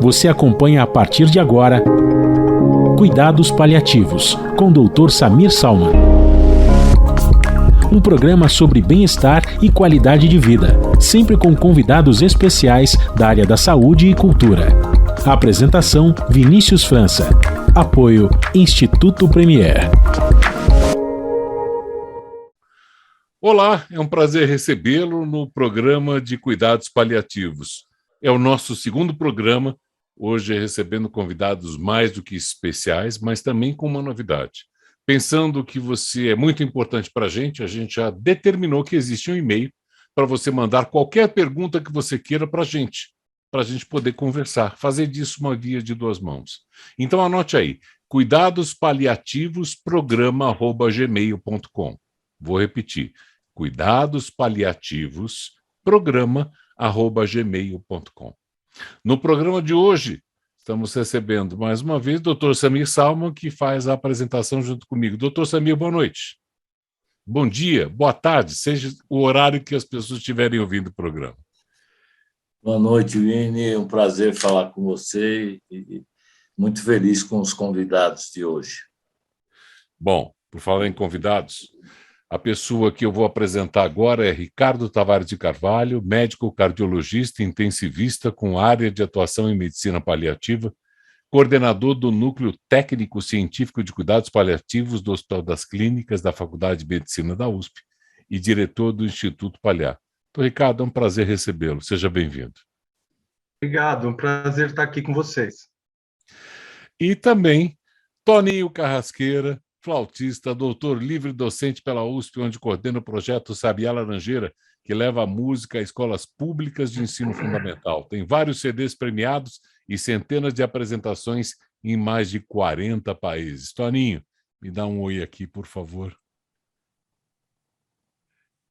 Você acompanha a partir de agora Cuidados Paliativos, com Dr. Samir Salman. Um programa sobre bem-estar e qualidade de vida, sempre com convidados especiais da área da saúde e cultura. Apresentação: Vinícius França. Apoio: Instituto Premier. Olá, é um prazer recebê-lo no programa de Cuidados Paliativos. É o nosso segundo programa, hoje recebendo convidados mais do que especiais, mas também com uma novidade. Pensando que você é muito importante para a gente já determinou que existe um e-mail para você mandar qualquer pergunta que você queira para a gente poder conversar, fazer disso uma via de duas mãos. Então anote aí, cuidadospaliativosprograma@gmail.com. Vou repetir, cuidadospaliativosprograma@gmail.com. No programa de hoje, estamos recebendo mais uma vez o Dr. Samir Salman, que faz a apresentação junto comigo. Dr. Samir, boa noite. Bom dia, boa tarde, seja o horário que as pessoas estiverem ouvindo o programa. Boa noite, Vini. É um prazer falar com você e muito feliz com os convidados de hoje. Bom, por falar em convidados, a pessoa que eu vou apresentar agora é Ricardo Tavares de Carvalho, médico cardiologista intensivista com área de atuação em medicina paliativa, coordenador do Núcleo Técnico Científico de Cuidados Paliativos do Hospital das Clínicas da Faculdade de Medicina da USP e diretor do Instituto Paliar. Então, Ricardo, é um prazer recebê-lo. Seja bem-vindo. Obrigado, um prazer estar aqui com vocês. E também Toninho Carrasqueira, flautista, doutor livre docente pela USP, onde coordena o projeto Sabiá Laranjeira, que leva a música a escolas públicas de ensino fundamental. Tem vários CDs premiados e centenas de apresentações em mais de 40 países. Toninho, me dá um oi aqui, por favor.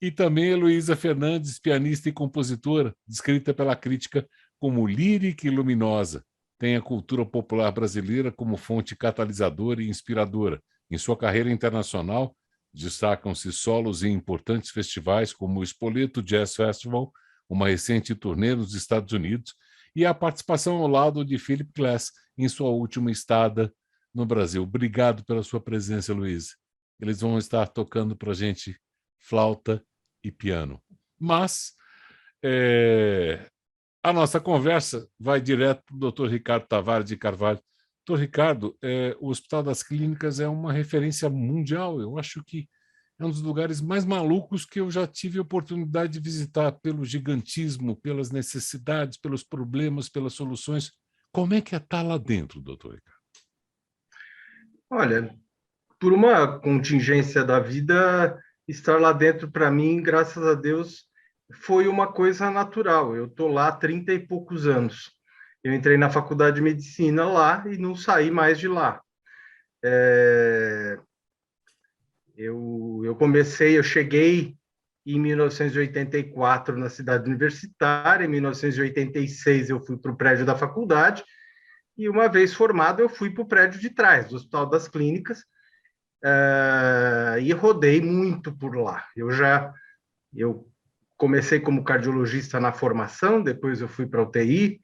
E também Heloísa Fernandes, pianista e compositora, descrita pela crítica como lírica e luminosa. Tem a cultura popular brasileira como fonte catalisadora e inspiradora. Em sua carreira internacional, destacam-se solos em importantes festivais como o Spoleto Jazz Festival, uma recente turnê nos Estados Unidos, e a participação ao lado de Philip Glass em sua última estada no Brasil. Obrigado pela sua presença, Luísa. Eles vão estar tocando para a gente flauta e piano. Mas a nossa conversa vai direto para o Dr. Ricardo Tavares de Carvalho. Doutor Ricardo, o Hospital das Clínicas é uma referência mundial. Eu acho que é um dos lugares mais malucos que eu já tive a oportunidade de visitar, pelo gigantismo, pelas necessidades, pelos problemas, pelas soluções. Como é que é estar lá dentro, doutor Ricardo? Olha, por uma contingência da vida, estar lá dentro, para mim, graças a Deus, foi uma coisa natural. Eu estou lá há 30 e poucos anos. Eu entrei na faculdade de medicina lá e não saí mais de lá. Eu cheguei em 1984 na cidade universitária, em 1986 eu fui para o prédio da faculdade, e uma vez formado eu fui para o prédio de trás, do Hospital das Clínicas, e rodei muito por lá. Eu comecei como cardiologista na formação, depois eu fui para a UTI,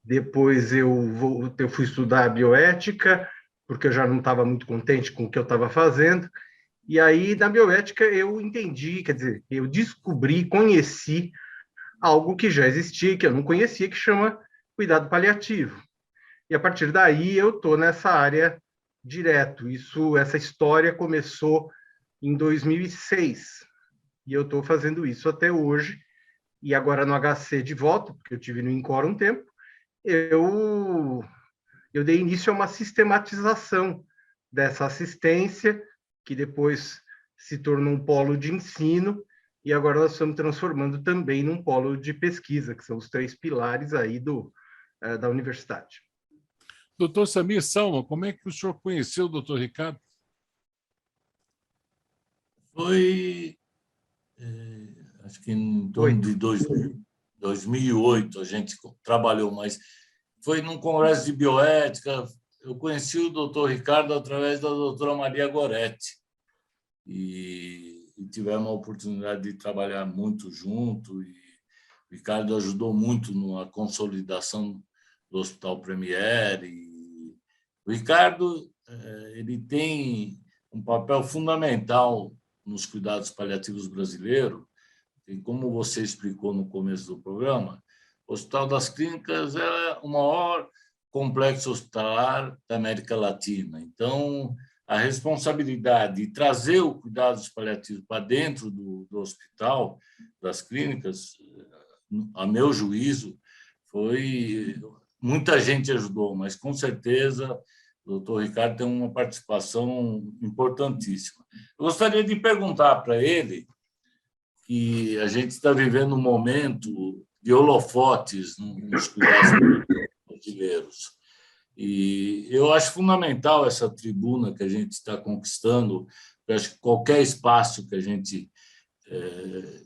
depois eu fui estudar bioética, porque eu já não estava muito contente com o que eu estava fazendo. E aí, na bioética, eu entendi, quer dizer, eu descobri, conheci algo que já existia, que eu não conhecia, que chama cuidado paliativo. E a partir daí, eu estou nessa área direto. Essa história começou em 2006, e eu estou fazendo isso até hoje. E agora no HC de volta, porque eu tive no INCOR um tempo, eu dei início a uma sistematização dessa assistência, que depois se tornou um polo de ensino, e agora nós estamos transformando também num polo de pesquisa, que são os 3 pilares aí da universidade. Doutor Samir Salman, como é que o senhor conheceu o doutor Ricardo? Foi, acho que em torno de 2008 a gente trabalhou, mas foi num congresso de bioética. Eu conheci o doutor Ricardo através da doutora Maria Goretti e tivemos a oportunidade de trabalhar muito junto, e o Ricardo ajudou muito na consolidação do Hospital Premier. E o Ricardo ele tem um papel fundamental nos cuidados paliativos brasileiros, e como você explicou no começo do programa, o Hospital das Clínicas é o maior complexo hospitalar da América Latina. Então, a responsabilidade de trazer o cuidados paliativos para dentro do hospital, das clínicas, a meu juízo, foi... Muita gente ajudou, mas, com certeza, o doutor Ricardo tem uma participação importantíssima. Eu gostaria de perguntar para ele que a gente está vivendo um momento de holofotes nos cuidados brasileiros. E eu acho fundamental essa tribuna que a gente está conquistando. Eu acho que qualquer espaço que a gente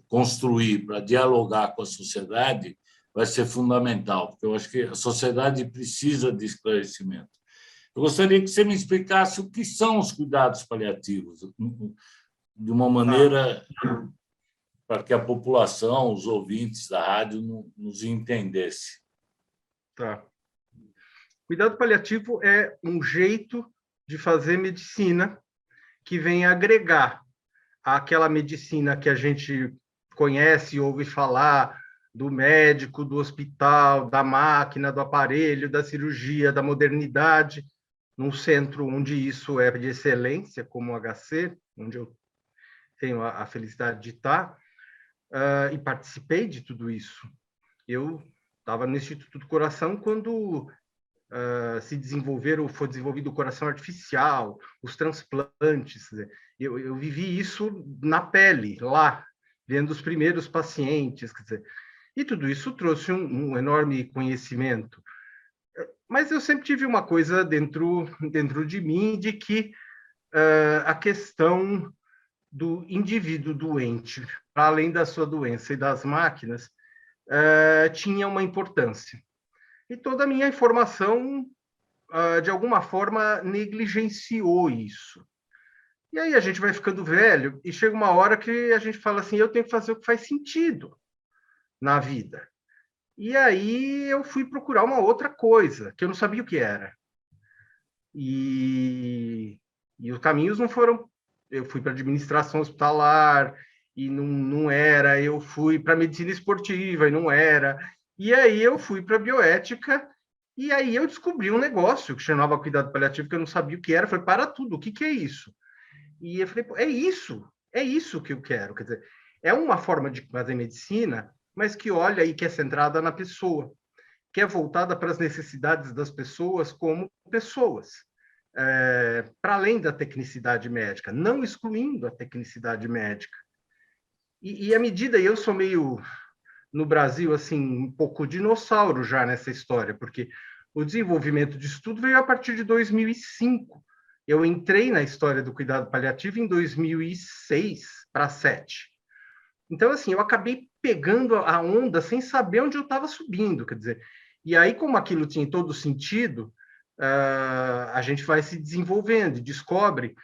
construir para dialogar com a sociedade vai ser fundamental, porque eu acho que a sociedade precisa de esclarecimento. Eu gostaria que você me explicasse o que são os cuidados paliativos, de uma maneira para que a população, os ouvintes da rádio, nos entendesse. Tá. Cuidado paliativo é um jeito de fazer medicina que vem agregar àquela medicina que a gente conhece, ouve falar, do médico, do hospital, da máquina, do aparelho, da cirurgia, da modernidade, num centro onde isso é de excelência, como o HC, onde eu tenho a felicidade de estar, e participei de tudo isso. Eu estava no Instituto do Coração quando foi desenvolvido o coração artificial, os transplantes. Eu vivi isso na pele, lá, vendo os primeiros pacientes. Quer dizer, e tudo isso trouxe um enorme conhecimento. Mas eu sempre tive uma coisa dentro de mim, de que a questão do indivíduo doente, para além da sua doença e das máquinas, tinha uma importância. E toda a minha informação, de alguma forma, negligenciou isso. E aí a gente vai ficando velho e chega uma hora que a gente fala assim, eu tenho que fazer o que faz sentido na vida. E aí eu fui procurar uma outra coisa, que eu não sabia o que era. E os caminhos não foram... Eu fui para administração hospitalar e não era. Eu fui para medicina esportiva e não era. E aí eu fui para bioética e aí eu descobri um negócio que chamava cuidado paliativo, que eu não sabia o que era. Eu falei, para tudo, o que é isso? E eu falei, é isso que eu quero. Quer dizer, é uma forma de fazer medicina, mas que olha e que é centrada na pessoa, que é voltada para as necessidades das pessoas como pessoas, para além da tecnicidade médica, não excluindo a tecnicidade médica. E à medida, eu sou meio, no Brasil, assim, um pouco dinossauro já nessa história, porque o desenvolvimento de estudo veio a partir de 2005. Eu entrei na história do cuidado paliativo em 2006 para 2007. Então, assim, eu acabei pegando a onda sem saber onde eu estava subindo, quer dizer. E aí, como aquilo tinha todo sentido, a gente vai se desenvolvendo e descobre,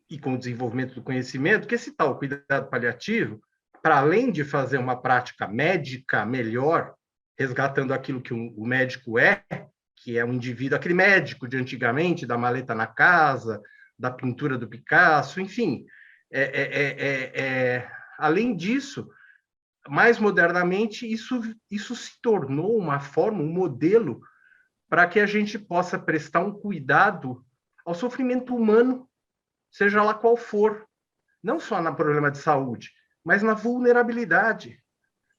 e com o desenvolvimento do conhecimento, que esse tal cuidado paliativo, para além de fazer uma prática médica melhor, resgatando aquilo que o médico é, que é um indivíduo, aquele médico de antigamente, da maleta na casa, da pintura do Picasso, enfim. Além disso, mais modernamente, isso se tornou uma forma, um modelo para que a gente possa prestar um cuidado ao sofrimento humano, seja lá qual for, não só no problema de saúde, mas na vulnerabilidade,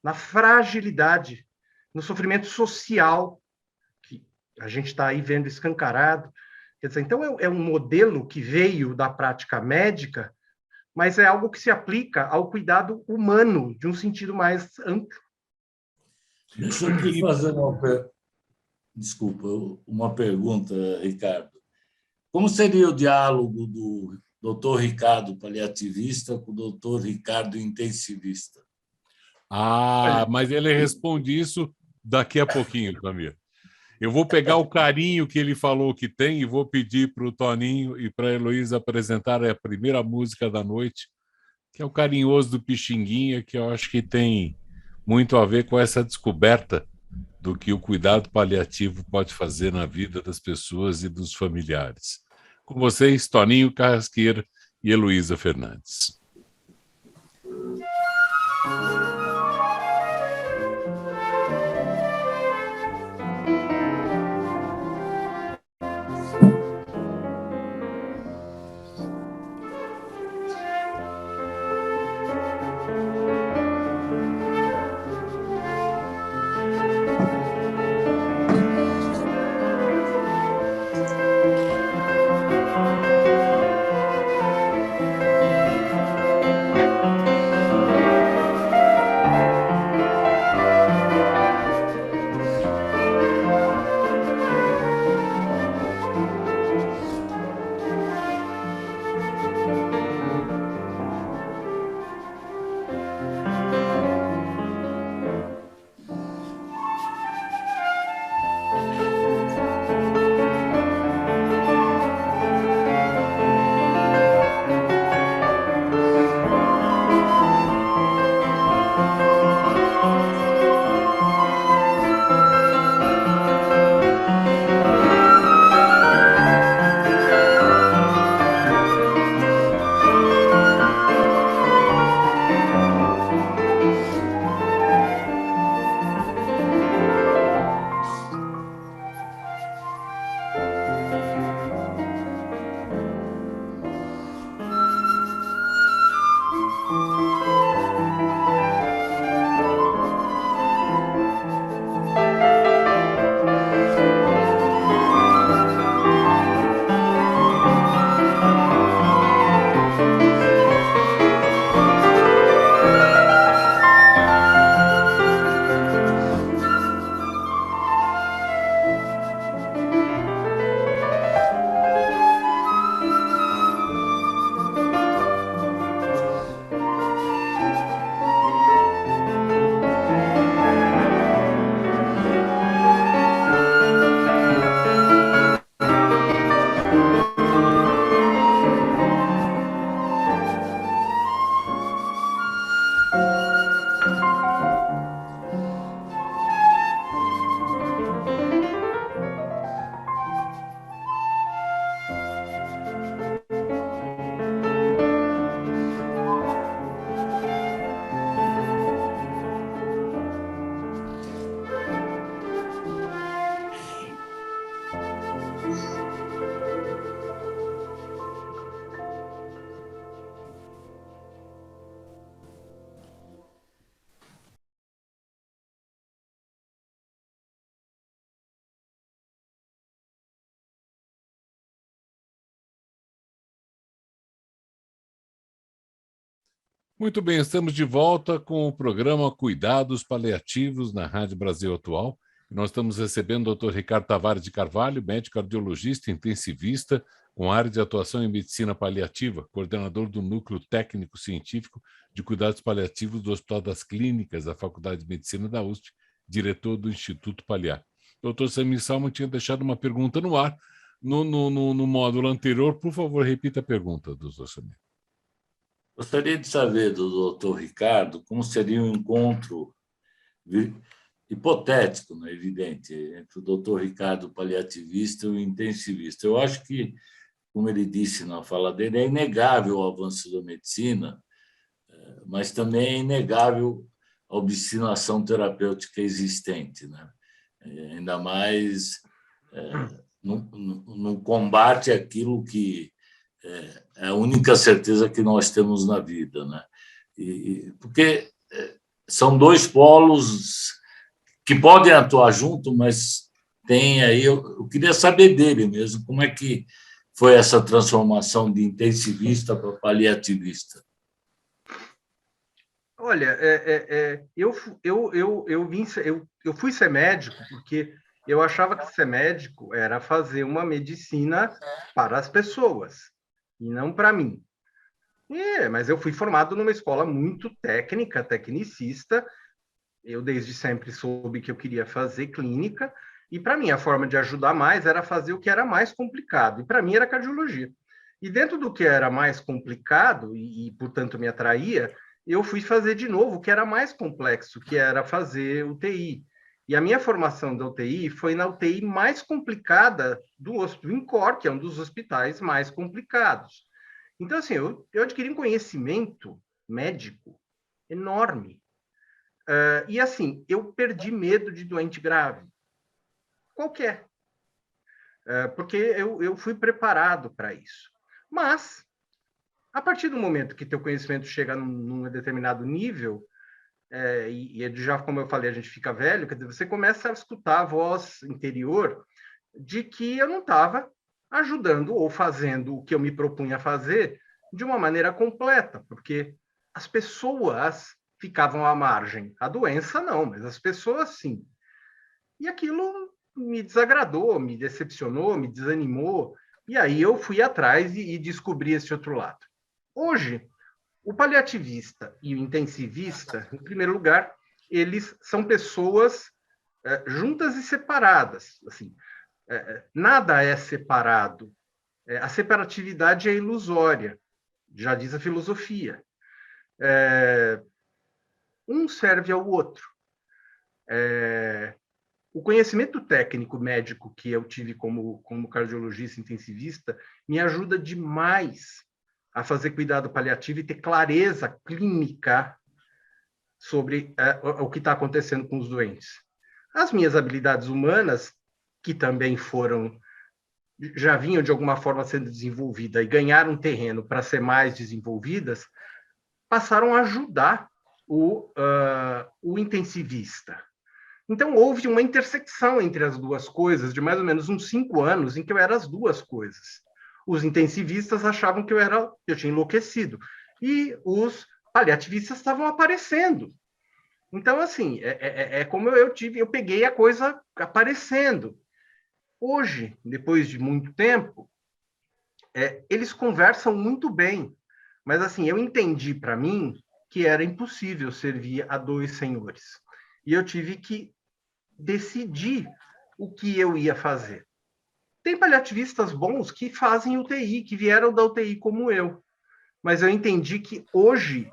na fragilidade, no sofrimento social, que a gente está aí vendo escancarado. Quer dizer, então, é um modelo que veio da prática médica, mas é algo que se aplica ao cuidado humano, de um sentido mais amplo. Deixa eu te fazer uma pergunta, Ricardo. Como seria o diálogo do doutor Ricardo paliativista com o doutor Ricardo intensivista? Mas ele responde isso daqui a pouquinho, Tamir. Eu vou pegar o carinho que ele falou que tem e vou pedir para o Toninho e para a Heloísa apresentar a primeira música da noite, que é o Carinhoso do Pixinguinha, que eu acho que tem muito a ver com essa descoberta do que o cuidado paliativo pode fazer na vida das pessoas e dos familiares. Com vocês, Toninho Carrasqueira e Heloísa Fernandes. Muito bem, estamos de volta com o programa Cuidados Paliativos na Rádio Brasil Atual. Nós estamos recebendo o Dr. Ricardo Tavares de Carvalho, médico cardiologista intensivista, com área de atuação em medicina paliativa, coordenador do Núcleo Técnico Científico de Cuidados Paliativos do Hospital das Clínicas da Faculdade de Medicina da USP, diretor do Instituto Paliar. O Dr. Samir Salman tinha deixado uma pergunta no ar no módulo anterior. Por favor, repita a pergunta, doutor Samir. Gostaria de saber do Dr. Ricardo como seria um encontro hipotético, não é evidente, entre o Dr. Ricardo paliativista e o intensivista. Eu acho que, como ele disse na fala dele, é inegável o avanço da medicina, mas também é inegável a obstinação terapêutica existente, né? Ainda mais no combate àquilo que é a única certeza que nós temos na vida, né? Porque são dois polos que podem atuar junto, mas tem aí. Eu queria saber dele mesmo, como é que foi essa transformação de intensivista para paliativista? Olha, eu fui ser médico porque eu achava que ser médico era fazer uma medicina para as pessoas e não para mim. Mas eu fui formado numa escola muito técnica, tecnicista. Eu desde sempre soube que eu queria fazer clínica e para mim a forma de ajudar mais era fazer o que era mais complicado. E para mim era cardiologia. E dentro do que era mais complicado e portanto me atraía, eu fui fazer de novo o que era mais complexo, que era fazer UTI. E a minha formação da UTI foi na UTI mais complicada do INCOR, que é um dos hospitais mais complicados. Então, assim, eu adquiri um conhecimento médico enorme. E, assim, eu perdi medo de doente grave. Qualquer. Porque eu fui preparado para isso. Mas, a partir do momento que teu conhecimento chega num determinado nível, e já, como eu falei, a gente fica velho, quer dizer, você começa a escutar a voz interior de que eu não estava ajudando ou fazendo o que eu me propunha a fazer de uma maneira completa, porque as pessoas ficavam à margem. A doença não, mas as pessoas sim. E aquilo me desagradou, me decepcionou, me desanimou, e aí eu fui atrás e descobri esse outro lado. Hoje, o paliativista e o intensivista, em primeiro lugar, eles são pessoas juntas e separadas. Assim, nada é separado. A separatividade é ilusória, já diz a filosofia. Um serve ao outro. O conhecimento técnico médico que eu tive como cardiologista intensivista me ajuda demais a fazer cuidado paliativo e ter clareza clínica sobre o que está acontecendo com os doentes. As minhas habilidades humanas, que também já vinham de alguma forma sendo desenvolvidas e ganharam terreno para ser mais desenvolvidas, passaram a ajudar o intensivista. Então, houve uma intersecção entre as duas coisas de mais ou menos uns 5 anos em que eu era as duas coisas. Os intensivistas achavam que eu tinha enlouquecido. E os paliativistas estavam aparecendo. Então, assim, como eu peguei a coisa aparecendo. Hoje, depois de muito tempo, eles conversam muito bem. Mas, assim, eu entendi para mim que era impossível servir a 2 senhores. E eu tive que decidir o que eu ia fazer. Tem paliativistas bons que fazem UTI, que vieram da UTI como eu. Mas eu entendi que hoje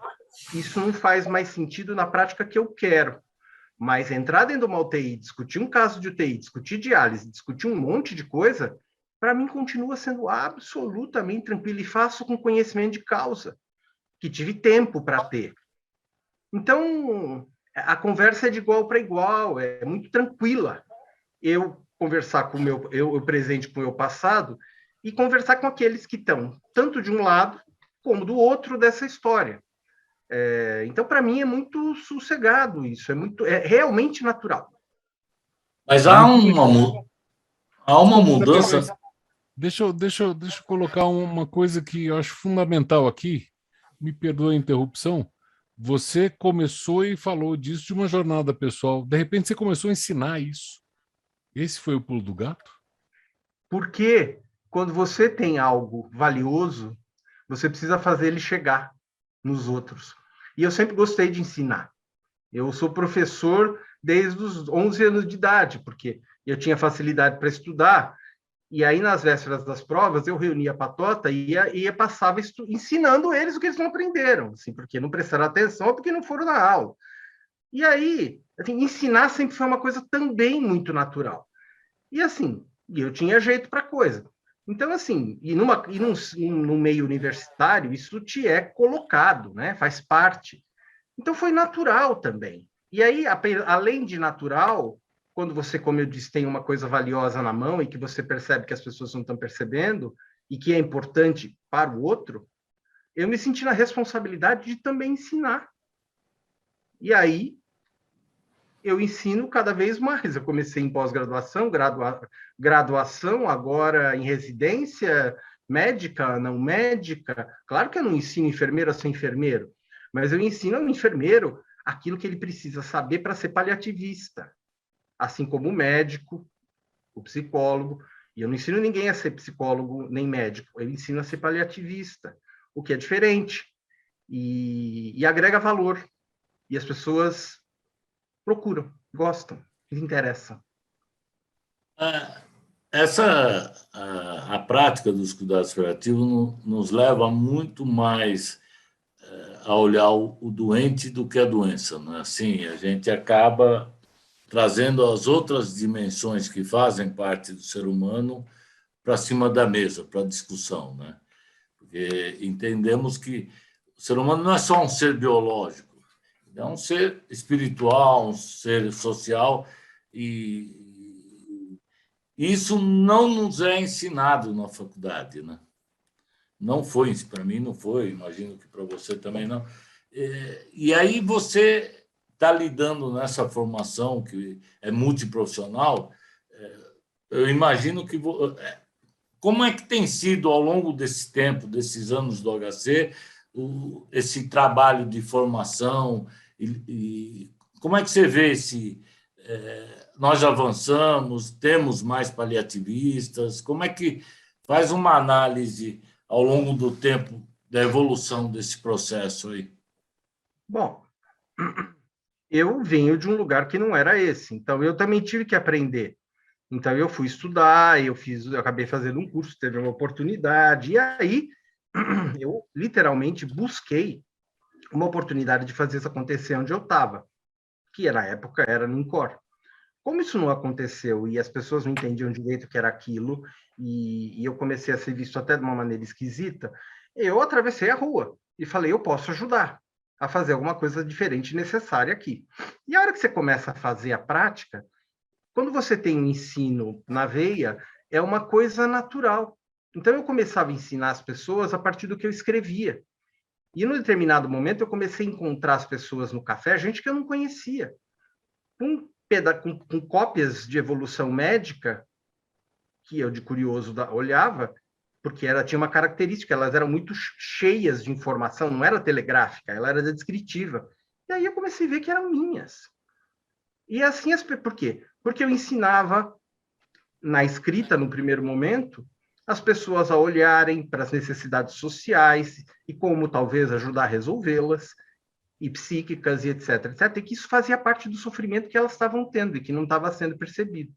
isso não faz mais sentido na prática que eu quero. Mas entrar dentro de uma UTI, discutir um caso de UTI, discutir diálise, discutir um monte de coisa, para mim continua sendo absolutamente tranquilo e faço com conhecimento de causa, que tive tempo para ter. Então, a conversa é de igual para igual, é muito tranquila. Eu conversar com eu presente com o meu passado e conversar com aqueles que estão tanto de um lado como do outro dessa história. Então, para mim, é muito sossegado isso, é realmente natural. Mas há uma mudança. Deixa eu colocar uma coisa que eu acho fundamental aqui. Me perdoe a interrupção. Você começou e falou disso de uma jornada pessoal. De repente, você começou a ensinar isso. Esse foi o pulo do gato? Porque quando você tem algo valioso, você precisa fazer ele chegar nos outros. E eu sempre gostei de ensinar. Eu sou professor desde os 11 anos de idade, porque eu tinha facilidade para estudar, e aí nas vésperas das provas eu reunia a patota e passava ensinando eles o que eles não aprenderam, assim, porque não prestaram atenção ou porque não foram na aula. E aí, assim, ensinar sempre foi uma coisa também muito natural. E assim, eu tinha jeito para coisa. Então, assim, no meio universitário, isso te é colocado, né? Faz parte. Então, foi natural também. E aí, além de natural, quando você, como eu disse, tem uma coisa valiosa na mão e que você percebe que as pessoas não estão percebendo e que é importante para o outro, eu me senti na responsabilidade de também ensinar. E aí, eu ensino cada vez mais. Eu comecei em pós-graduação, graduação, agora em residência, médica, não médica. Claro que eu não ensino enfermeiro a ser enfermeiro, mas eu ensino ao enfermeiro aquilo que ele precisa saber para ser paliativista, assim como o médico, o psicólogo. E eu não ensino ninguém a ser psicólogo nem médico, eu ensino a ser paliativista, o que é diferente e agrega valor. E as pessoas procuram, gostam, lhes interessam. A prática dos cuidados paliativos nos leva muito mais a olhar o doente do que a doença, não é assim? A gente acaba trazendo as outras dimensões que fazem parte do ser humano para cima da mesa, para a discussão, né? Porque entendemos que o ser humano não é só um ser biológico, é um ser espiritual, um ser social, e isso não nos é ensinado na faculdade, né? Não foi, para mim não foi, imagino que para você também não. E aí você está lidando nessa formação que é multiprofissional, eu imagino que... Como é que tem sido, ao longo desse tempo, desses anos do HC, esse trabalho de formação? E como é que você vê nós avançamos, temos mais paliativistas? Como é que faz uma análise ao longo do tempo da evolução desse processo aí? Bom, eu venho de um lugar que não era esse, então eu também tive que aprender. Então eu fui estudar, eu acabei fazendo um curso, teve uma oportunidade, e aí eu literalmente busquei uma oportunidade de fazer isso acontecer onde eu estava, que na época era no INCOR. Como isso não aconteceu e as pessoas não entendiam direito o que era aquilo, e eu comecei a ser visto até de uma maneira esquisita, eu atravessei a rua e falei, eu posso ajudar a fazer alguma coisa diferente e necessária aqui. E a hora que você começa a fazer a prática, quando você tem um ensino na veia, é uma coisa natural. Então, eu começava a ensinar as pessoas a partir do que eu escrevia. E, num determinado momento, eu comecei a encontrar as pessoas no café, gente que eu não conhecia, com cópias de evolução médica, que eu, de curioso, olhava, porque tinha uma característica, elas eram muito cheias de informação, não era telegráfica, ela era descritiva. E aí eu comecei a ver que eram minhas. E assim, por quê? Porque eu ensinava na escrita, no primeiro momento, as pessoas a olharem para as necessidades sociais e como talvez ajudar a resolvê-las, e psíquicas, e etc, etc, e que isso fazia parte do sofrimento que elas estavam tendo e que não estava sendo percebido.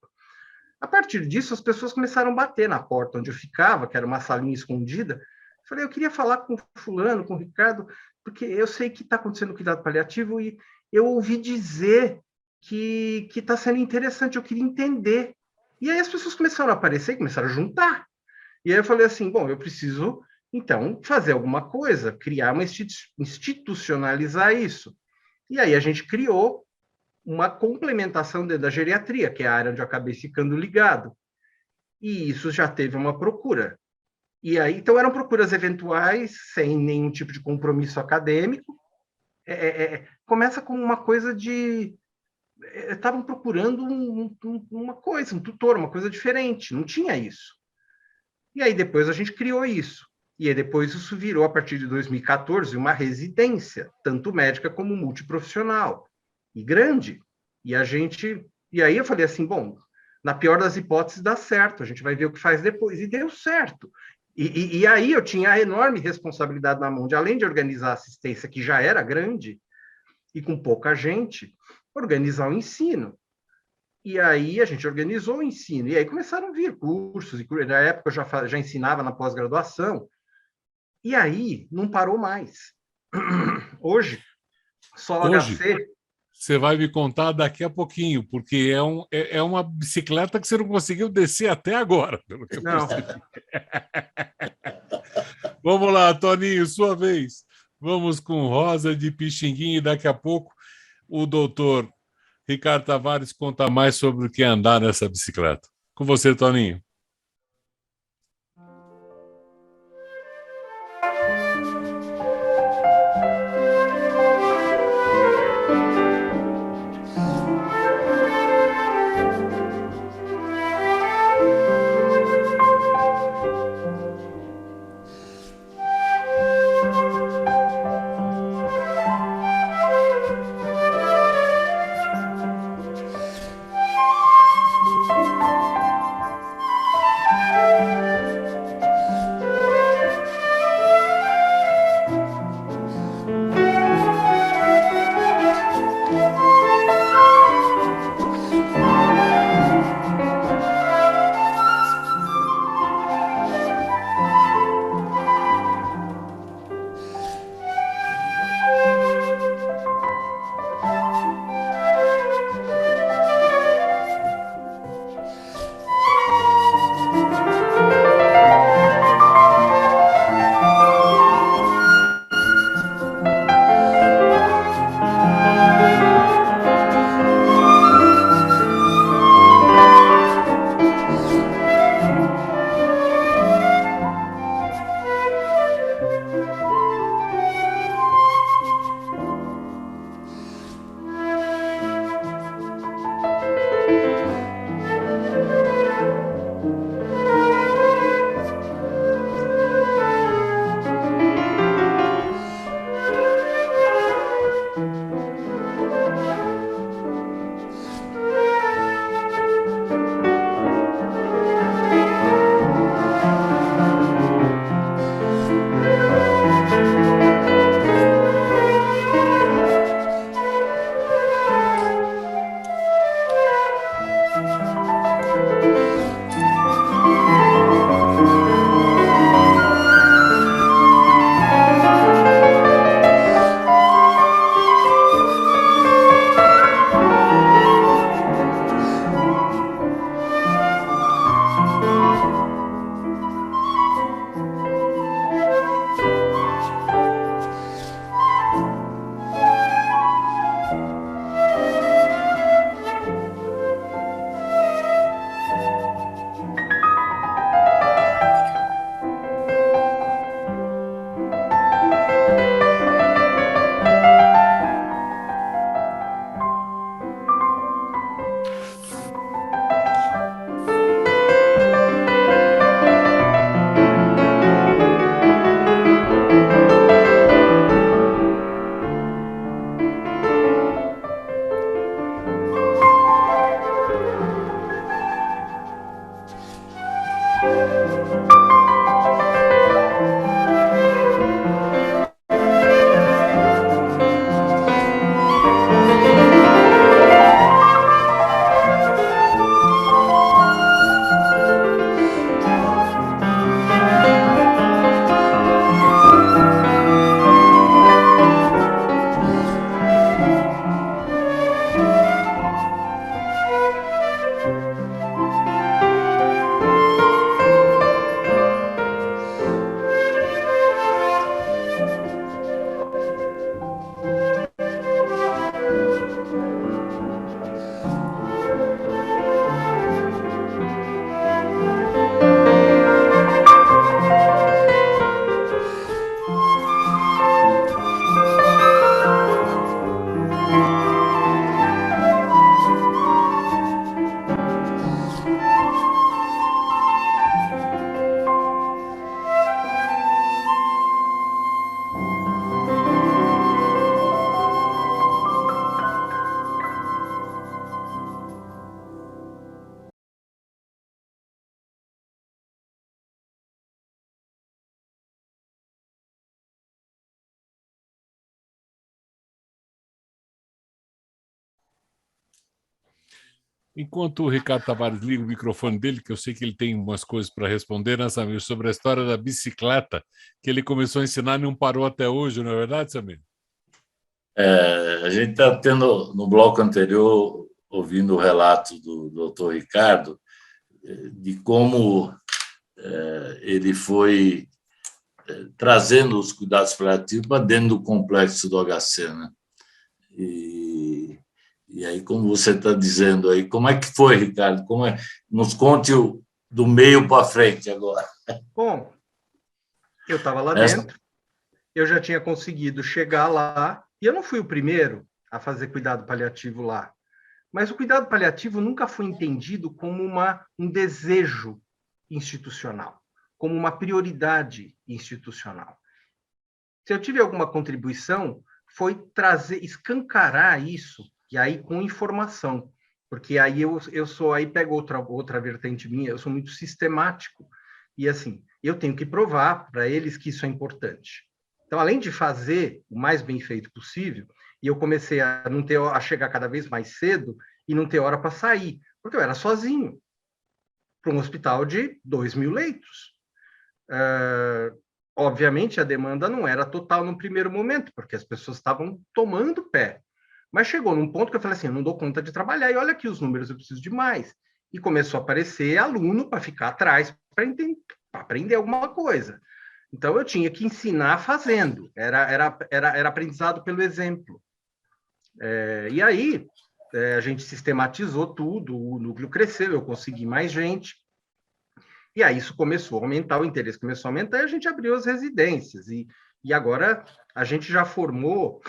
A partir disso, as pessoas começaram a bater na porta onde eu ficava, que era uma salinha escondida. Eu falei, eu queria falar com o fulano, com o Ricardo, porque eu sei que está acontecendo cuidado paliativo e eu ouvi dizer que está sendo interessante, eu queria entender. E aí as pessoas começaram a aparecer e começaram a juntar. E aí eu falei assim, bom, eu preciso, então, fazer alguma coisa, criar institucionalizar isso. E aí a gente criou uma complementação dentro da geriatria, que é a área onde eu acabei ficando ligado. E isso já teve uma procura. E aí, então, eram procuras eventuais, sem nenhum tipo de compromisso acadêmico. Começa com uma coisa de... Estavam procurando uma coisa, um tutor, uma coisa diferente. Não tinha isso. E aí, depois, a gente criou isso. E aí, depois, isso virou, a partir de 2014, uma residência, tanto médica como multiprofissional. E grande. E aí eu falei assim, bom, na pior das hipóteses dá certo, a gente vai ver o que faz depois. E deu certo. E aí eu tinha a enorme responsabilidade na mão de, além de organizar a assistência, que já era grande, e com pouca gente, organizar o ensino. E aí a gente organizou o ensino. E aí começaram a vir cursos, e na época eu já ensinava na pós-graduação. E aí não parou mais. Hoje, só o HC... Você vai me contar daqui a pouquinho, porque é uma bicicleta que você não conseguiu descer até agora, pelo que eu percebi. Vamos lá, Toninho, sua vez. Vamos com Rosa de Pixinguinha e daqui a pouco o doutor Ricardo Tavares conta mais sobre o que é andar nessa bicicleta. Com você, Toninho. Enquanto o Ricardo Tavares liga o microfone dele, que eu sei que ele tem umas coisas para responder, né, Samir, sobre a história da bicicleta, que ele começou a ensinar e não parou até hoje, não é verdade, Samir? A gente está tendo, no bloco anterior, ouvindo o relato do doutor Ricardo, de como ele foi trazendo os cuidados paliativos para dentro do complexo do HC, né? E aí, como você está dizendo aí, como é que foi, Ricardo? Nos conte do meio para frente agora. Bom, eu estava lá dentro, eu já tinha conseguido chegar lá, e eu não fui o primeiro a fazer cuidado paliativo lá, mas o cuidado paliativo nunca foi entendido como um desejo institucional, como uma prioridade institucional. Se eu tive alguma contribuição, foi escancarar isso, e aí com informação, porque aí aí pego outra vertente minha, eu sou muito sistemático, e assim, eu tenho que provar para eles que isso é importante. Então, além de fazer o mais bem feito possível, e eu comecei a chegar cada vez mais cedo e não ter hora para sair, porque eu era sozinho, para um hospital de 2.000 leitos. Obviamente, a demanda não era total no primeiro momento, porque as pessoas estavam tomando pé. Mas chegou num ponto que eu falei assim, eu não dou conta de trabalhar, e olha aqui os números, eu preciso de mais. E começou a aparecer aluno para ficar atrás, para aprender alguma coisa. Então, eu tinha que ensinar fazendo, era aprendizado pelo exemplo. E aí, a gente sistematizou tudo, o núcleo cresceu, eu consegui mais gente, e aí isso começou a aumentar, o interesse começou a aumentar, e a gente abriu as residências, e agora a gente já formou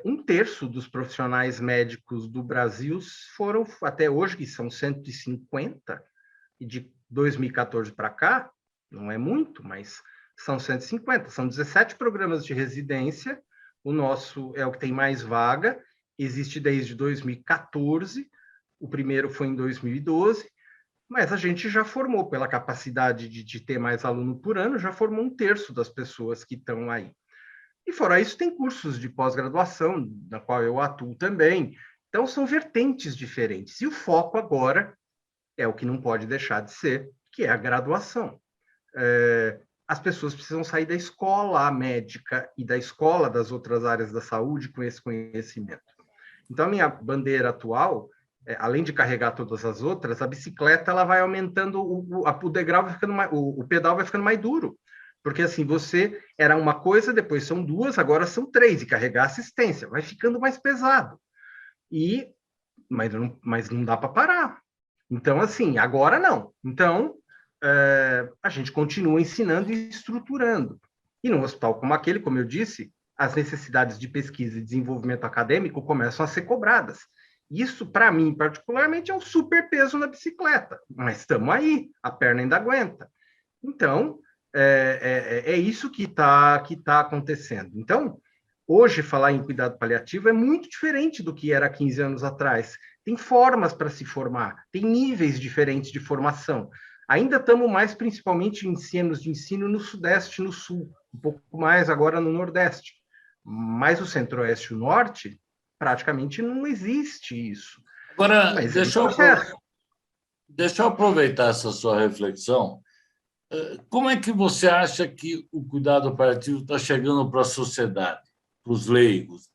1/3 dos profissionais médicos do Brasil foram, até hoje, que são 150, e de 2014 para cá, não é muito, mas são 150, são 17 programas de residência, o nosso é o que tem mais vaga, existe desde 2014, o primeiro foi em 2012, mas a gente já formou, pela capacidade de ter mais aluno por ano, já formou 1/3 das pessoas que estão aí. E fora isso, tem cursos de pós-graduação, na qual eu atuo também. Então, são vertentes diferentes. E o foco agora é o que não pode deixar de ser, que é a graduação. As pessoas precisam sair da escola médica e da escola das outras áreas da saúde com esse conhecimento. Então, a minha bandeira atual, além de carregar todas as outras, a bicicleta ela vai aumentando, o degrau vai ficando o pedal vai ficando mais duro. Porque assim, você era uma coisa, depois são 2, agora são 3, e carregar assistência, vai ficando mais pesado. Mas não dá para parar. Então, assim, agora não. Então, a gente continua ensinando e estruturando. E num hospital como aquele, como eu disse, as necessidades de pesquisa e desenvolvimento acadêmico começam a ser cobradas. Isso, para mim, particularmente, é um super peso na bicicleta. Mas estamos aí, a perna ainda aguenta. Então, é isso que tá acontecendo. Então, hoje, falar em cuidado paliativo é muito diferente do que era 15 anos atrás. Tem formas para se formar, tem níveis diferentes de formação. Ainda estamos mais, principalmente, em ensinos de ensino no Sudeste e no Sul, um pouco mais agora no Nordeste. Mas o Centro-Oeste e o Norte, praticamente não existe isso. Agora, deixa eu aproveitar essa sua reflexão. Como é que você acha que o cuidado paliativo está chegando para a sociedade, para os leigos?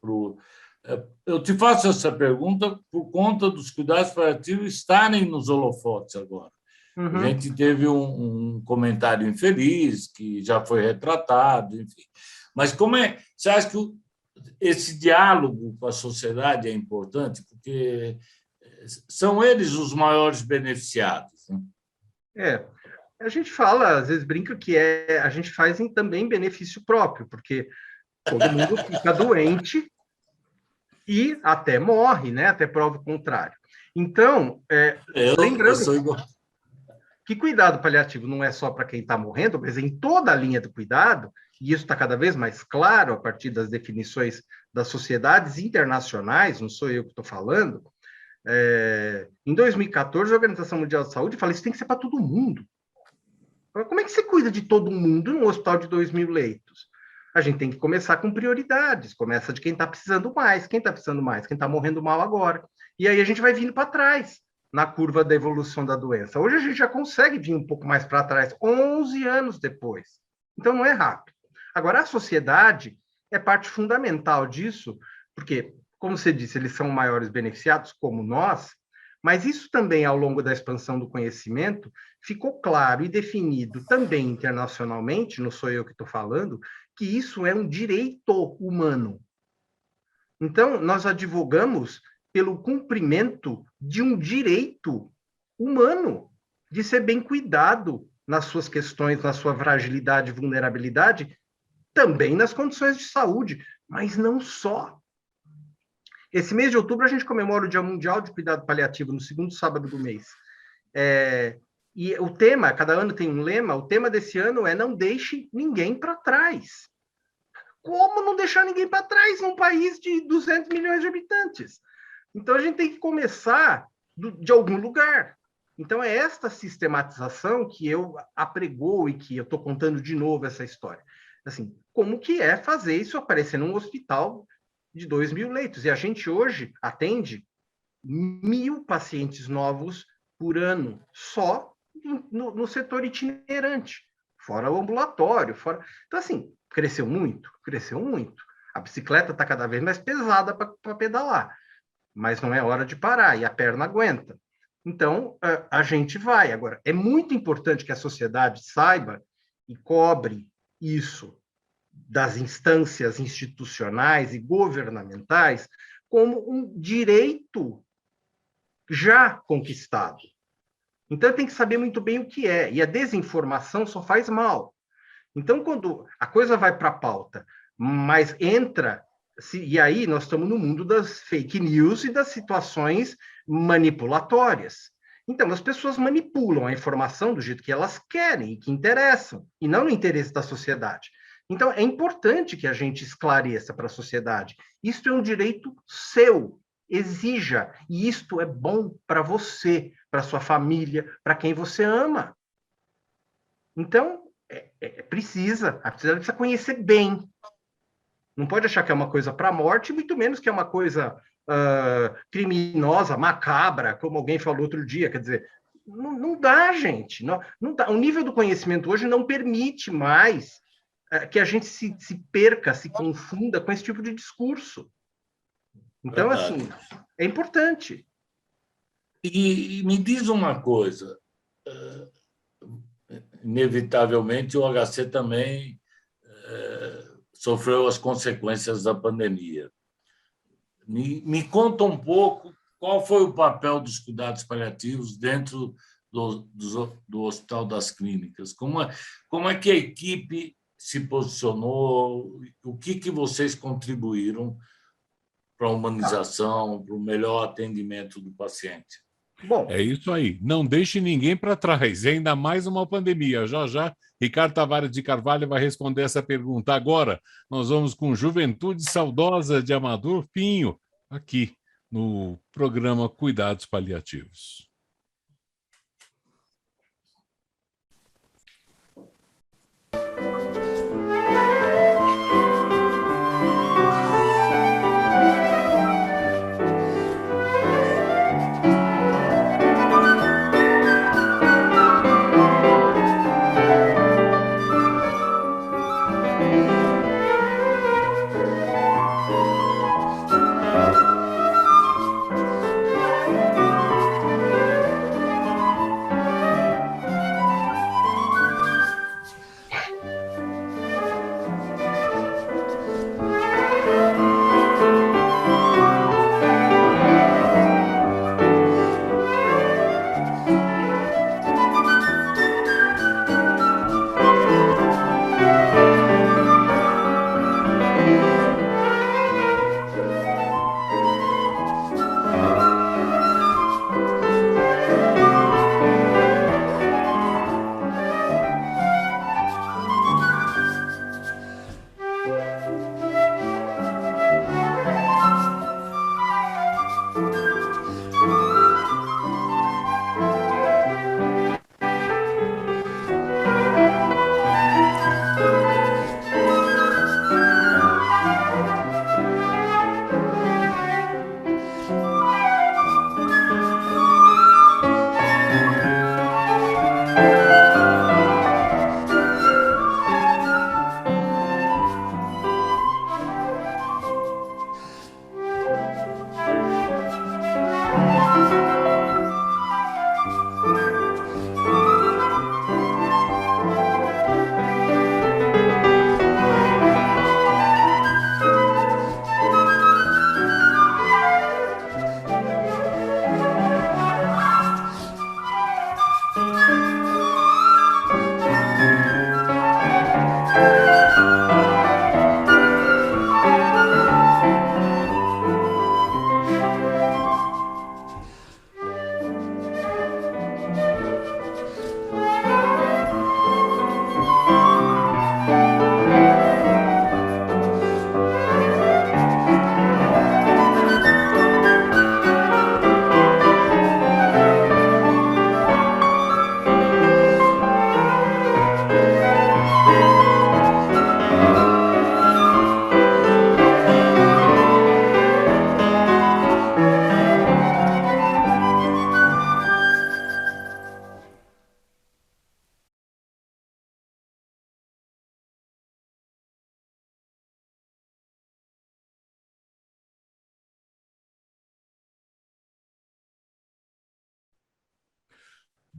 Eu te faço essa pergunta por conta dos cuidados paliativos estarem nos holofotes agora. Uhum. A gente teve um comentário infeliz, que já foi retratado, enfim. Mas você acha que esse diálogo com a sociedade é importante? Porque são eles os maiores beneficiados, né? A gente fala, às vezes brinca que a gente faz também benefício próprio, porque todo mundo fica doente e até morre, né? Até prova o contrário. Então, lembrando que cuidado paliativo não é só para quem está morrendo, mas em toda a linha do cuidado, e isso está cada vez mais claro a partir das definições das sociedades internacionais, não sou eu que estou falando. Em 2014, a Organização Mundial de Saúde fala que isso tem que ser para todo mundo. Como é que você cuida de todo mundo num hospital de 2.000 leitos? A gente tem que começar com prioridades. Começa de quem está precisando mais. Quem está precisando mais? Quem está morrendo mal agora. E aí a gente vai vindo para trás. na curva da evolução da doença. Hoje a gente já consegue vir um pouco mais para trás, 11 anos depois. Então não é rápido. Agora, a sociedade é parte fundamental disso, porque, como você disse, eles são maiores beneficiados, como nós, mas isso também, ao longo da expansão do conhecimento, ficou claro e definido também internacionalmente, não sou eu que estou falando, que isso é um direito humano. Então, nós advogamos pelo cumprimento de um direito humano, de ser bem cuidado nas suas questões, na sua fragilidade e vulnerabilidade, também nas condições de saúde, mas não só. Esse mês de outubro a gente comemora o Dia Mundial de Cuidado Paliativo, no segundo sábado do mês. E o tema, cada ano tem um lema, o tema desse ano é não deixe ninguém para trás. Como não deixar ninguém para trás num país de 200 milhões de habitantes? Então, a gente tem que começar de algum lugar. Então, é esta sistematização que eu apregou e que eu estou contando de novo essa história. Assim, como que é fazer isso aparecer num hospital de 2.000 leitos? E a gente hoje atende 1.000 pacientes novos por ano, só no setor itinerante, fora o ambulatório, fora... Então, assim, cresceu muito, cresceu muito. A bicicleta está cada vez mais pesada para pedalar, mas não é hora de parar, e a perna aguenta. Então, a gente vai. Agora, é muito importante que a sociedade saiba e cobre isso das instâncias institucionais e governamentais como um direito já conquistado. Então, tem que saber muito bem o que é, e a desinformação só faz mal. Então, quando a coisa vai para a pauta, mas entra... E aí nós estamos no mundo das fake news e das situações manipulatórias. Então, as pessoas manipulam a informação do jeito que elas querem e que interessam, e não no interesse da sociedade. Então, é importante que a gente esclareça para a sociedade. Isto é um direito seu, exija, e isto é bom para você, para sua família, para quem você ama. Então, precisa conhecer bem. Não pode achar que é uma coisa para a morte, muito menos que é uma coisa criminosa, macabra, como alguém falou outro dia. Quer dizer, não dá, gente. Não dá. O nível do conhecimento hoje não permite mais que a gente se perca, se confunda com esse tipo de discurso. Então, assim, é importante. E me diz uma coisa. Inevitavelmente, o HC também sofreu as consequências da pandemia. Me conta um pouco qual foi o papel dos cuidados paliativos dentro do Hospital das Clínicas. Como é que a equipe se posicionou? O que vocês contribuíram para a humanização, para o melhor atendimento do paciente? Bom, é isso aí. Não deixe ninguém para trás, e ainda mais uma pandemia. Já, Ricardo Tavares de Carvalho vai responder essa pergunta. Agora, nós vamos com Juventude Saudosa de Amador Pinho, aqui no programa Cuidados Paliativos.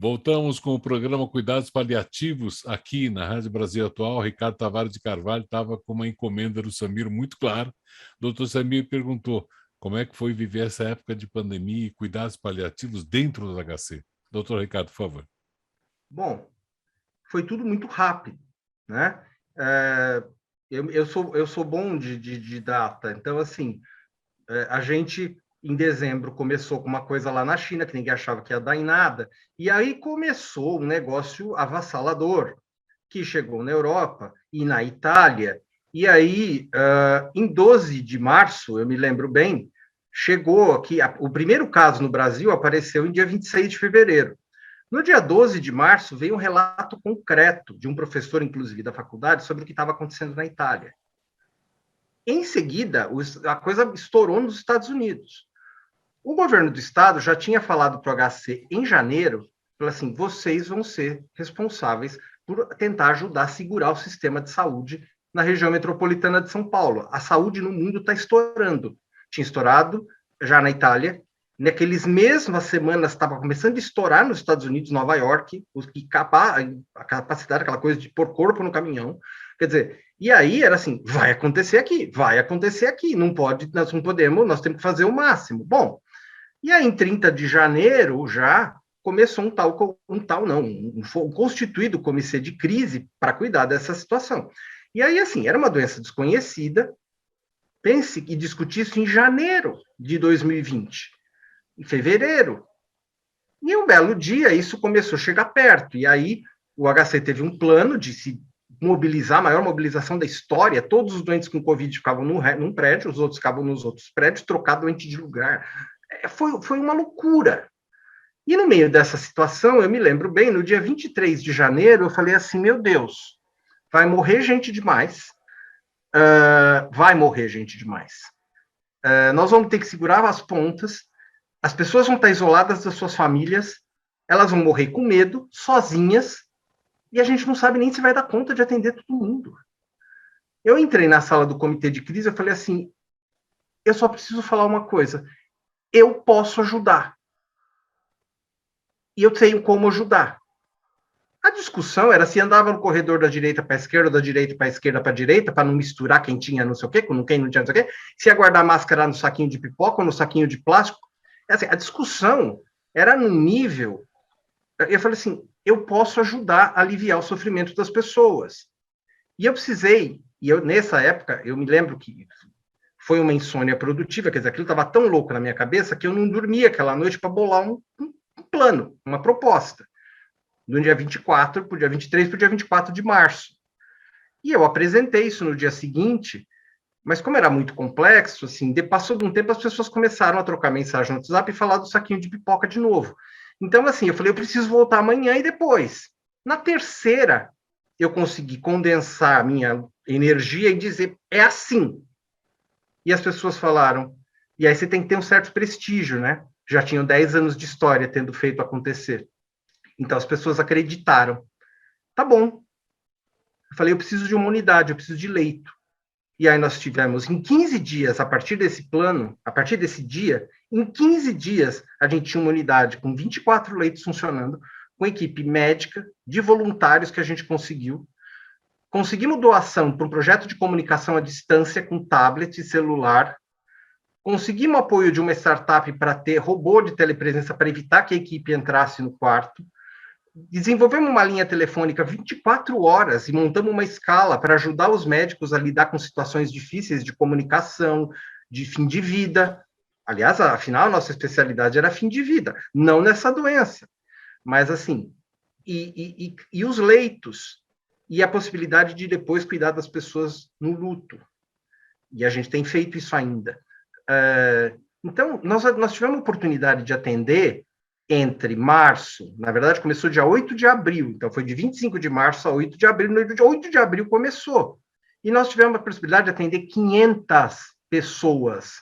Voltamos com o programa Cuidados Paliativos aqui na Rádio Brasil Atual. Ricardo Tavares de Carvalho estava com uma encomenda do Samir muito clara. O doutor Samir perguntou como é que foi viver essa época de pandemia e cuidados paliativos dentro do HC. Doutor Ricardo, por favor. Bom, foi tudo muito rápido, né? Eu sou bom de data, então, assim, a gente, em dezembro, começou com uma coisa lá na China, que ninguém achava que ia dar em nada, e aí começou um negócio avassalador, que chegou na Europa e na Itália, e aí, em 12 de março, eu me lembro bem, chegou aqui, o primeiro caso no Brasil apareceu em dia 26 de fevereiro. No dia 12 de março, veio um relato concreto de um professor, inclusive, da faculdade, sobre o que estava acontecendo na Itália. Em seguida, a coisa estourou nos Estados Unidos. O governo do estado já tinha falado para o HC em janeiro, falou assim, vocês vão ser responsáveis por tentar ajudar a segurar o sistema de saúde na região metropolitana de São Paulo. A saúde no mundo está estourando. Tinha estourado já na Itália, naqueles mesmas semanas estava começando a estourar nos Estados Unidos, Nova York, a capacidade, aquela coisa de pôr corpo no caminhão. Quer dizer, e aí era assim, vai acontecer aqui, não pode, nós não podemos, nós temos que fazer o máximo. Bom, e aí em 30 de janeiro já começou um constituído comitê de crise para cuidar dessa situação. E aí, assim, era uma doença desconhecida, pense que discutir isso em janeiro de 2020, em fevereiro. E um belo dia isso começou a chegar perto, e aí o HC teve um plano de se mobilizar, a maior mobilização da história, todos os doentes com Covid ficavam num prédio, os outros ficavam nos outros prédios, trocar doente de lugar. Foi uma loucura. E no meio dessa situação, eu me lembro bem, no dia 23 de janeiro, eu falei assim, meu Deus, vai morrer gente demais, nós vamos ter que segurar as pontas, as pessoas vão estar isoladas das suas famílias, elas vão morrer com medo, sozinhas, e a gente não sabe nem se vai dar conta de atender todo mundo. Eu entrei na sala do comitê de crise, eu falei assim, eu só preciso falar uma coisa, eu posso ajudar. E eu tenho como ajudar. A discussão era se andava no corredor da direita para a esquerda, ou da direita para a esquerda para a direita, para não misturar quem tinha não sei o quê, com quem não tinha não sei o quê, se ia guardar máscara no saquinho de pipoca ou no saquinho de plástico. Assim, a discussão era num nível... Eu falei assim, eu posso ajudar a aliviar o sofrimento das pessoas. E eu precisei, nessa época, eu me lembro que foi uma insônia produtiva, quer dizer, aquilo estava tão louco na minha cabeça que eu não dormia aquela noite para bolar um plano, uma proposta, do dia 24 para o dia 23 para o dia 24 de março. E eu apresentei isso no dia seguinte, mas como era muito complexo, assim, passou de um tempo, as pessoas começaram a trocar mensagem no WhatsApp e falar do saquinho de pipoca de novo. Então, assim, eu falei, eu preciso voltar amanhã e depois. Na terceira, eu consegui condensar a minha energia e dizer, é assim. E as pessoas falaram, e aí você tem que ter um certo prestígio, né? Já tinham 10 anos de história tendo feito acontecer. Então, as pessoas acreditaram. Tá bom. Eu falei, eu preciso de uma unidade, eu preciso de leito. E aí nós tivemos, em 15 dias, a partir desse plano, a partir desse dia, em 15 dias, a gente tinha uma unidade com 24 leitos funcionando, com equipe médica, de voluntários que a gente conseguiu. Conseguimos doação para um projeto de comunicação à distância com tablet e celular. Conseguimos apoio de uma startup para ter robô de telepresença para evitar que a equipe entrasse no quarto. Desenvolvemos uma linha telefônica 24 horas e montamos uma escala para ajudar os médicos a lidar com situações difíceis de comunicação, de fim de vida. Aliás, afinal, a nossa especialidade era fim de vida, não nessa doença. Mas, assim, e os leitos, e a possibilidade de depois cuidar das pessoas no luto. E a gente tem feito isso ainda. Então, nós tivemos a oportunidade de atender entre março, na verdade começou dia 8 de abril, então foi de 25 de março a 8 de abril, no dia 8 de abril começou, e nós tivemos a possibilidade de atender 500 pessoas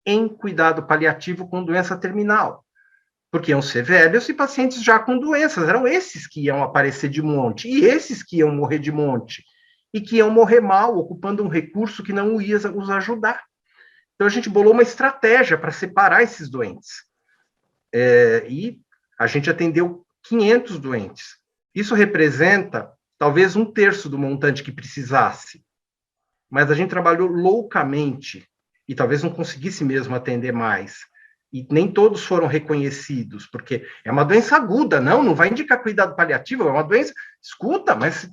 em cuidado paliativo com doença terminal, porque iam ser velhos e pacientes já com doenças, eram esses que iam aparecer de monte, e esses que iam morrer de monte, e que iam morrer mal, ocupando um recurso que não ia os ajudar. Então a gente bolou uma estratégia para separar esses doentes. E a gente atendeu 500 doentes. Isso representa talvez 1/3 do montante que precisasse. Mas a gente trabalhou loucamente e talvez não conseguisse mesmo atender mais. E nem todos foram reconhecidos, porque é uma doença aguda, não vai indicar cuidado paliativo, é uma doença, escuta, mas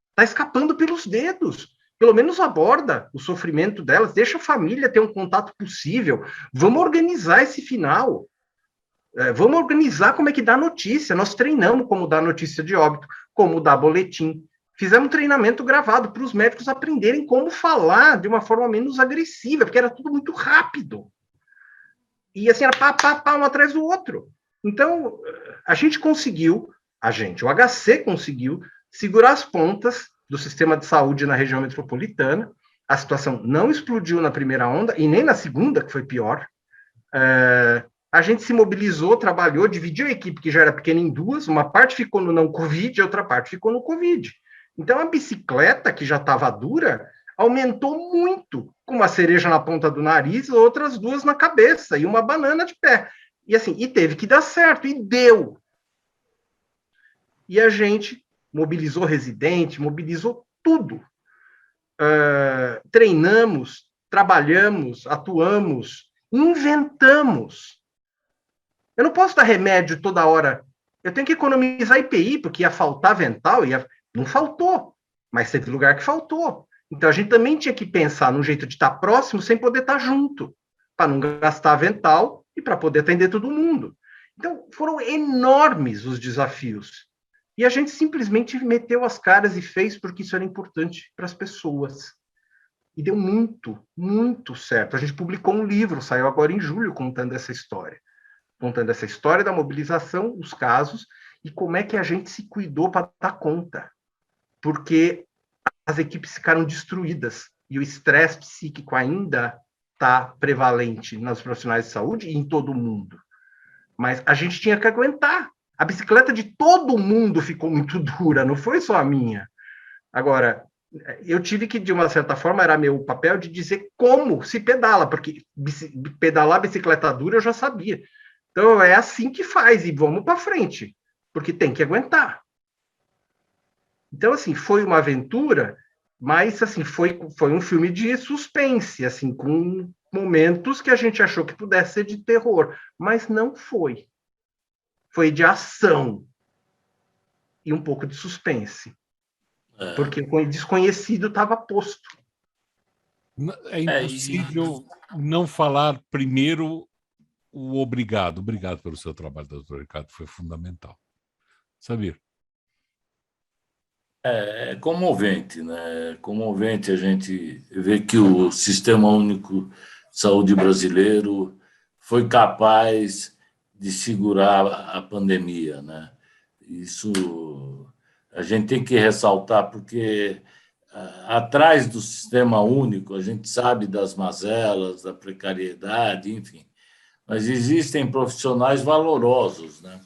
está escapando pelos dedos. Pelo menos aborda o sofrimento delas, deixa a família ter um contato possível, vamos organizar esse final, vamos organizar como é que dá notícia, nós treinamos como dar notícia de óbito, como dar boletim, fizemos um treinamento gravado para os médicos aprenderem como falar de uma forma menos agressiva, porque era tudo muito rápido. E assim, era pá, um atrás do outro. Então, a gente conseguiu, o HC conseguiu segurar as pontas do sistema de saúde na região metropolitana. A situação não explodiu na primeira onda e nem na segunda, que foi pior. A gente se mobilizou, trabalhou, dividiu a equipe, que já era pequena, em duas. Uma parte ficou no não Covid e outra parte ficou no Covid. Então, a bicicleta, que já estava dura, aumentou muito, com uma cereja na ponta do nariz, outras duas na cabeça e uma banana de pé. E assim, e teve que dar certo, e deu. E a gente mobilizou residente, mobilizou tudo. Treinamos, trabalhamos, atuamos, inventamos. Eu não posso dar remédio toda hora. Eu tenho que economizar IPI, porque ia faltar avental, não faltou, mas teve lugar que faltou. Então, a gente também tinha que pensar num jeito de estar próximo sem poder estar junto, para não gastar avental e para poder atender todo mundo. Então, foram enormes os desafios. E a gente simplesmente meteu as caras e fez porque isso era importante para as pessoas. E deu muito, muito certo. A gente publicou um livro, saiu agora em julho, contando essa história. Contando essa história da mobilização, os casos, e como é que a gente se cuidou para dar conta. Porque as equipes ficaram destruídas e o estresse psíquico ainda está prevalente nos profissionais de saúde e em todo o mundo. Mas a gente tinha que aguentar. A bicicleta de todo mundo ficou muito dura, não foi só a minha. Agora, eu tive que, de uma certa forma, era meu papel de dizer como se pedala, porque pedalar bicicleta dura eu já sabia. Então, é assim que faz e vamos para frente, porque tem que aguentar. Então, assim, foi uma aventura, mas, assim, foi um filme de suspense, assim, com momentos que a gente achou que pudesse ser de terror, mas não foi. Foi de ação e um pouco de suspense, porque o desconhecido estava posto. É impossível não falar primeiro o obrigado. Obrigado pelo seu trabalho, doutor Ricardo, foi fundamental. Sabia? É comovente, né? É comovente a gente ver que o Sistema Único de Saúde brasileiro foi capaz de segurar a pandemia, né? Isso a gente tem que ressaltar, porque atrás do Sistema Único a gente sabe das mazelas, da precariedade, enfim, mas existem profissionais valorosos, né?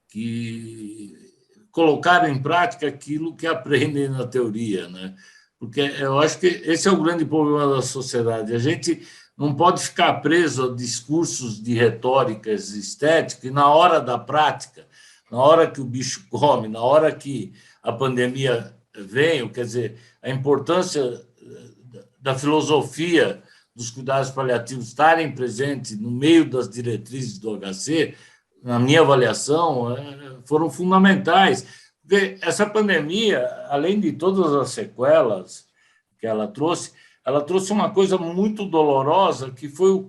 Que colocaram em prática aquilo que aprendem na teoria, né? Porque eu acho que esse é o grande problema da sociedade. A gente não pode ficar preso a discursos de retóricas estéticas e, na hora da prática, na hora que o bicho come, na hora que a pandemia vem, quer dizer, a importância da filosofia dos cuidados paliativos estarem presentes no meio das diretrizes do HC, na minha avaliação, foram fundamentais. Porque essa pandemia, além de todas as sequelas que ela trouxe uma coisa muito dolorosa, que foi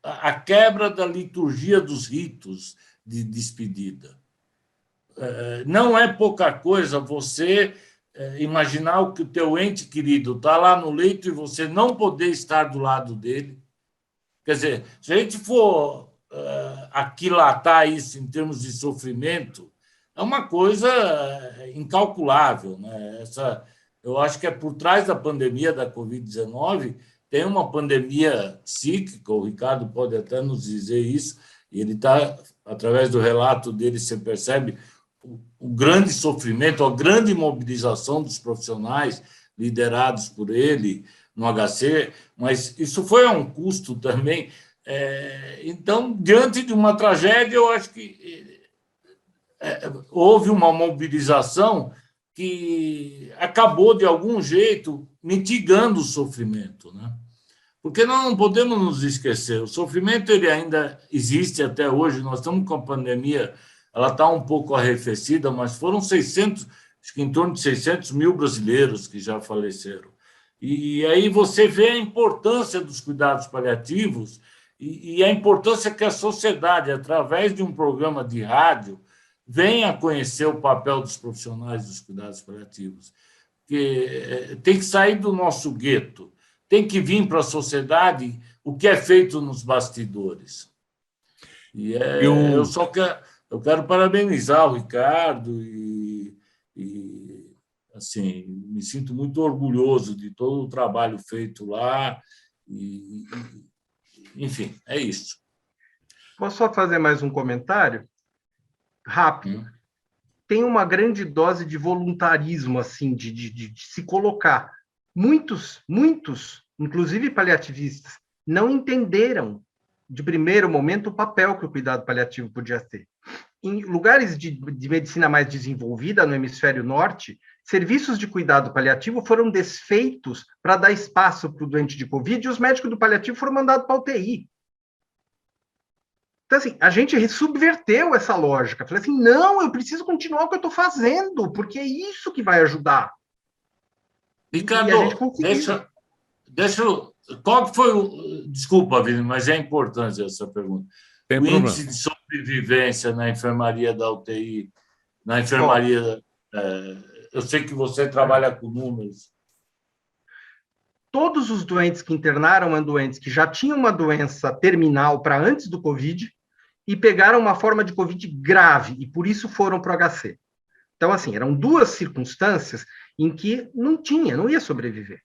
a quebra da liturgia dos ritos de despedida. Não é pouca coisa você imaginar que o teu ente querido está lá no leito e você não poder estar do lado dele. Quer dizer, se a gente for aquilatar isso em termos de sofrimento, é uma coisa incalculável, né? Eu acho que por trás da pandemia da Covid-19 tem uma pandemia psíquica, o Ricardo pode até nos dizer isso, e ele está, através do relato dele, você percebe o grande sofrimento, a grande mobilização dos profissionais liderados por ele no HC, mas isso foi a um custo também. Então, diante de uma tragédia, eu acho que houve uma mobilização que acabou, de algum jeito, mitigando o sofrimento, né? Porque nós não podemos nos esquecer, o sofrimento ele ainda existe até hoje, nós estamos com a pandemia, ela está um pouco arrefecida, mas foram 600, acho que em torno de 600 mil brasileiros que já faleceram. E aí você vê a importância dos cuidados paliativos e a importância que a sociedade, através de um programa de rádio, venha conhecer o papel dos profissionais dos cuidados paliativos. Porque tem que sair do nosso gueto, tem que vir para a sociedade o que é feito nos bastidores. E eu quero parabenizar o Ricardo e assim, me sinto muito orgulhoso de todo o trabalho feito lá. Enfim, é isso. Posso só fazer mais um comentário? Rápido. Tem uma grande dose de voluntarismo, assim, de se colocar. Muitos, inclusive paliativistas, não entenderam, de primeiro momento, o papel que o cuidado paliativo podia ter. Em lugares de medicina mais desenvolvida, no hemisfério norte, serviços de cuidado paliativo foram desfeitos para dar espaço para o doente de Covid e os médicos do paliativo foram mandados para a UTI. Então, assim, a gente subverteu essa lógica. Falei assim, não, eu preciso continuar o que eu estou fazendo, porque é isso que vai ajudar. Ricardo, deixa eu... Qual que foi o... Desculpa, Vini, mas é importante essa pergunta. O índice de sobrevivência na enfermaria da UTI, na enfermaria... eu sei que você trabalha com números. Todos os doentes que internaram eram doentes que já tinham uma doença terminal para antes do Covid e pegaram uma forma de Covid grave, e por isso foram para o HC. Então, assim, eram duas circunstâncias em que não ia sobreviver.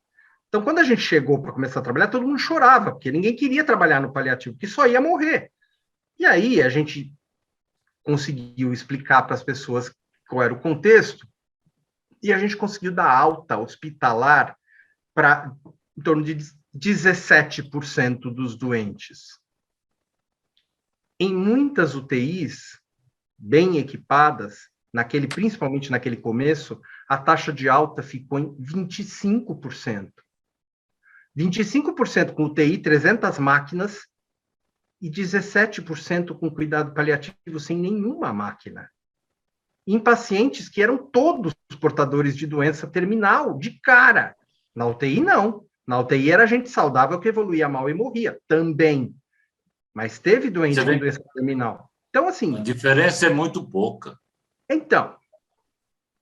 Então, quando a gente chegou para começar a trabalhar, todo mundo chorava, porque ninguém queria trabalhar no paliativo, porque só ia morrer. E aí a gente conseguiu explicar para as pessoas qual era o contexto, e a gente conseguiu dar alta hospitalar para em torno de 17% dos doentes. Em muitas UTIs, bem equipadas, principalmente naquele começo, a taxa de alta ficou em 25%. 25% com UTI, 300 máquinas, e 17% com cuidado paliativo sem nenhuma máquina. Em pacientes que eram todos portadores de doença terminal, de cara. Na UTI, não. Na UTI era gente saudável que evoluía mal e morria, também. Mas teve doente com doença terminal. Então, assim... A diferença é muito pouca. Então,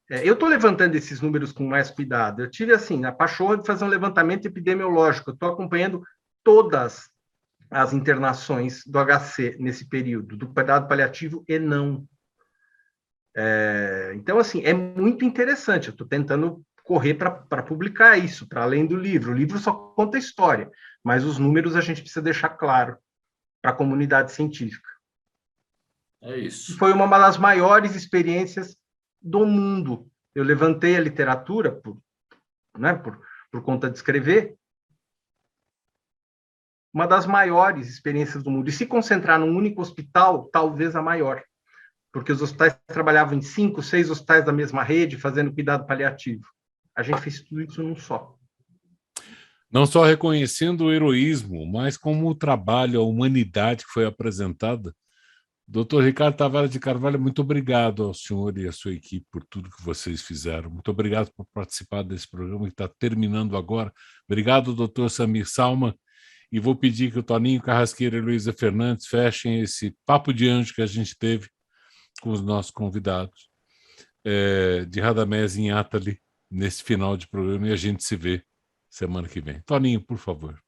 eu estou levantando esses números com mais cuidado. Eu tive, assim, a pachorra de fazer um levantamento epidemiológico. Eu estou acompanhando todas as internações do HC nesse período, do cuidado paliativo e não. Então, assim, é muito interessante. Eu estou tentando correr para publicar isso, para além do livro. O livro só conta a história, mas os números a gente precisa deixar claro para a comunidade científica. É isso. Foi uma das maiores experiências do mundo. Eu levantei a literatura por conta de escrever, uma das maiores experiências do mundo. E se concentrar num único hospital, talvez a maior, porque os hospitais trabalhavam em 5, 6 hospitais da mesma rede, fazendo cuidado paliativo. A gente fez tudo isso num só. Não só reconhecendo o heroísmo, mas como o trabalho, a humanidade que foi apresentada. Doutor Ricardo Tavares de Carvalho, muito obrigado ao senhor e à sua equipe por tudo que vocês fizeram. Muito obrigado por participar desse programa que está terminando agora. Obrigado, doutor Samir Salman. E vou pedir que o Toninho Carrasqueira e a Luísa Fernandes fechem esse papo de anjo que a gente teve com os nossos convidados de Radamés em Atali nesse final de programa, e a gente se vê semana que vem. Toninho, por favor.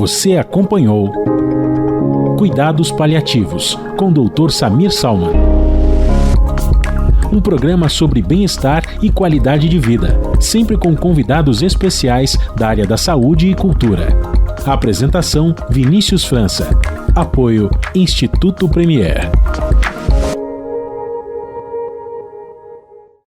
Você acompanhou Cuidados Paliativos, com Dr. Samir Salman. Um programa sobre bem-estar e qualidade de vida, sempre com convidados especiais da área da saúde e cultura. Apresentação: Vinícius França. Apoio: Instituto Premier.